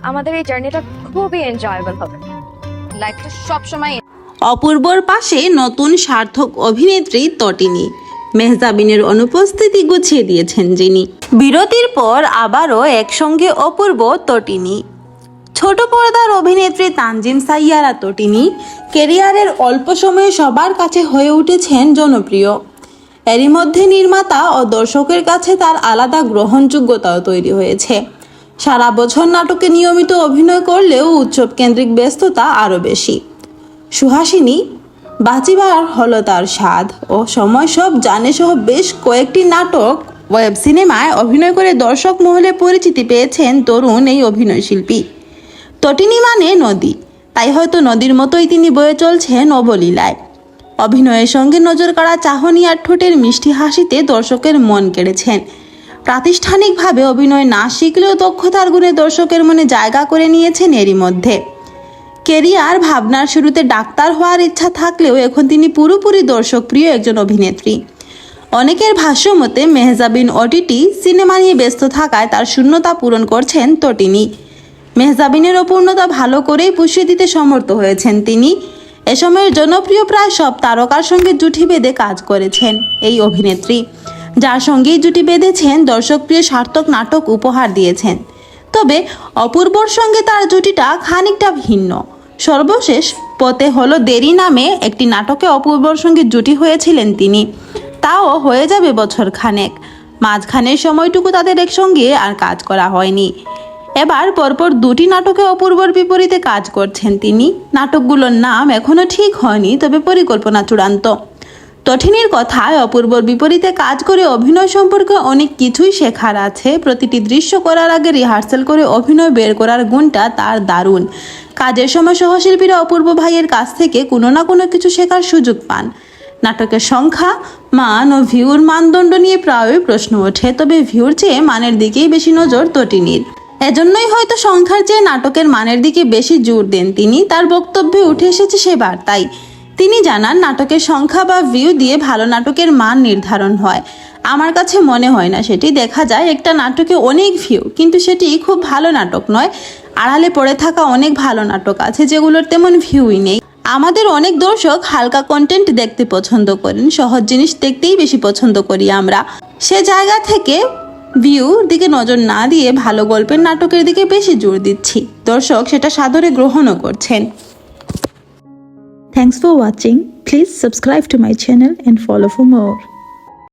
আমাদের এই জার্নিটা খুবই এনজয়েবল হবে, লাইফটা সবসময়। অপূর্বর পাশে নতুন সার্থক অভিনেত্রী তটিনী। মেহজাবিনের অনুপস্থিতি গুছিয়ে দিয়েছেন যিনি। বিরতির পর আবারও একসঙ্গে অপূর্ব তটিনী। ছোট পর্দার অভিনেত্রী তানজিম সাইয়ারা তটিনী ক্যারিয়ারের অল্প সময়ে সবার কাছে হয়ে উঠেছেন জনপ্রিয়। এরই মধ্যে নির্মাতা ও দর্শকের কাছে তার আলাদা গ্রহণযোগ্যতাও তৈরি হয়েছে। সারা বছর নাটকে নিয়মিত অভিনয় করলেও উৎসব কেন্দ্রিক ব্যস্ততা আরও বেশি। সুহাসিনী, বাঁচিবার হলো তার স্বাদ ও সময় সব জানে সহ বেশ কয়েকটি নাটক, ওয়েব সিনেমায় অভিনয় করে দর্শক মহলে পরিচিতি পেয়েছেন তরুণ এই অভিনয়শিল্পী। তটিনী মানে নদী, তাই হয়তো নদীর মতোই তিনি বয়ে চলছেন অবলীলায়। অভিনয়ের সঙ্গে নজর কাড়া চাহনি আর ঠোঁটের মিষ্টি হাসিতে দর্শকের মন কেড়েছেন। প্রাতিষ্ঠানিকভাবে অভিনয় না শিখলেও দক্ষতার গুণে দর্শকের মনে জায়গা করে নিয়েছেন এরই মধ্যে। কেরিয়ার ভাবনার শুরুতে ডাক্তার হওয়ার ইচ্ছা থাকলেও এখন তিনি পুরোপুরি দর্শকপ্রিয় একজন অভিনেত্রী। অনেকের ভাষ্য মতে মেহজাবিন ওটিটি সিনেমা নিয়ে ব্যস্ত থাকায় তার শূন্যতা পূরণ করছেন তটিনী। মেহজাবিনের অপূর্ণতা ভালো করেই পুষিয়ে দিতে সমর্থ হয়েছেন তিনি। এ সময়ের জনপ্রিয় প্রায় সব তারকার সঙ্গে জুটি বেঁধে কাজ করেছেন এই অভিনেত্রী, যার সঙ্গেই জুটি বেঁধেছেন দর্শকপ্রিয় সার্থক নাটক উপহার দিয়েছেন। তবে অপূর্বর সঙ্গে তার জুটিটা খানিকটা ভিন্ন। সর্বশেষ পথে হলো দেরি নামে একটি নাটকে অপূর্বর সঙ্গে জুটি হয়েছিলেন তিনি, তাও হয়ে যাবে বছর খানেক। মাঝখানের সময়টুকু তাদের একসঙ্গে আর কাজ করা হয়নি। এবার পরপর দুটি নাটকে অপূর্বর বিপরীতে কাজ করছেন তিনি। নাটকগুলোর নাম এখনও ঠিক হয়নি, তবে পরিকল্পনা চূড়ান্ত। তটিনীর কথায় অপূর্বর বিপরীতে কাজ করে অভিনয় সম্পর্কে অনেক কিছুই শেখার আছে। প্রতিটি দৃশ্য করার আগে রিহার্সাল করে অভিনয় বের করার গুণটা তার দারুণ। কাজের সময় সহশিল্পীরা অপূর্ব ভাইয়ের কাছ থেকে কোনো না কোনো কিছু শেখার সুযোগ পান। নাটকের সংখ্যা, মান ও ভিউর মানদণ্ড নিয়ে প্রায়ই প্রশ্ন ওঠে, তবে ভিউর চেয়ে মানের দিকেই বেশি নজর তটিনীর। এজন্যই হয়তো সংখ্যার চেয়ে নাটকের মানের দিকে বেশি জোর দেন তিনি। তার বক্তব্যে উঠে এসেছে সে বার্তাই। তিনি জানান, নাটকের সংখ্যা বা ভিউ দিয়ে ভালো নাটকের মান নির্ধারণ হয়। আমার কাছে মনে হয় না সেটি। দেখা যায় একটা নাটকে অনেক ভিউ, কিন্তু সেটি খুব ভালো নাটক নয়। আড়ালে পড়ে থাকা অনেক ভালো নাটক আছে যেগুলোর তেমন ভিউই নেই। আমাদের অনেক দর্শক হালকা কন্টেন্ট দেখতে পছন্দ করেন, সহজ জিনিস দেখতেই বেশি পছন্দ করি আমরা। সে জায়গা থেকে ভিউর দিকে নজর না দিয়ে ভালো গল্পের নাটকের দিকে বেশি জোর দিচ্ছি। দর্শক সেটা সাদরে গ্রহণও করছেন। Thanks for watching. Please subscribe to my channel and follow for more.